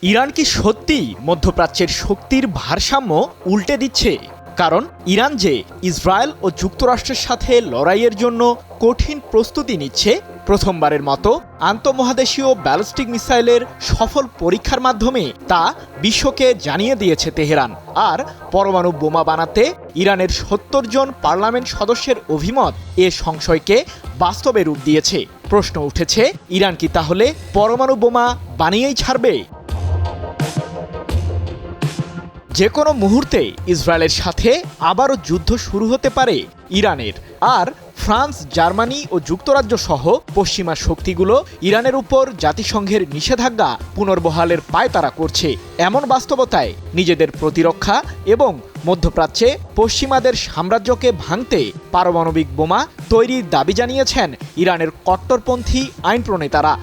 Iran কি সত্যিই মধ্যপ্রাচ্যের শক্তির ভারসাম্য উল্টে দিচ্ছে? কারণ ইরান যে ইসরায়েল ও যুক্তরাষ্ট্রের সাথে লড়াইয়ের জন্য কঠিন প্রস্তুতি নিচ্ছে, প্রথমবারের মতো আন্তঃমহাদেশীয় ব্যালিস্টিক মিসাইলের সফল পরীক্ষার মাধ্যমে তা বিশ্বকে জানিয়ে দিয়েছে তেহরান। আর পরমাণু বোমা বানাতে ইরানের ৭০ জন পার্লামেন্ট সদস্যের অভিমত এ সংশয়কে বাস্তবে রূপ দিয়েছে। প্রশ্ন উঠেছে, ইরান কি তাহলে পরমাণু বোমা বানিয়েই ছাড়বে? যে কোনো মুহূর্তে ইসরায়েলের সাথে আবারও যুদ্ধ শুরু হতে পারে ইরানের। আর ফ্রান্স, জার্মানি ও যুক্তরাজ্য সহ পশ্চিমা শক্তিগুলো ইরানের উপর জাতিসংঘের নিষেধাজ্ঞা পুনর্বহালের পায়তারা করছে। এমন বাস্তবতায় নিজেদের প্রতিরক্ষা এবং মধ্যপ্রাচ্যে পশ্চিমাদের সাম্রাজ্যকে ভাঙতে পারমাণবিক বোমা তৈরির দাবি জানিয়েছেন ইরানের কট্টরপন্থী আইন প্রণেতারা।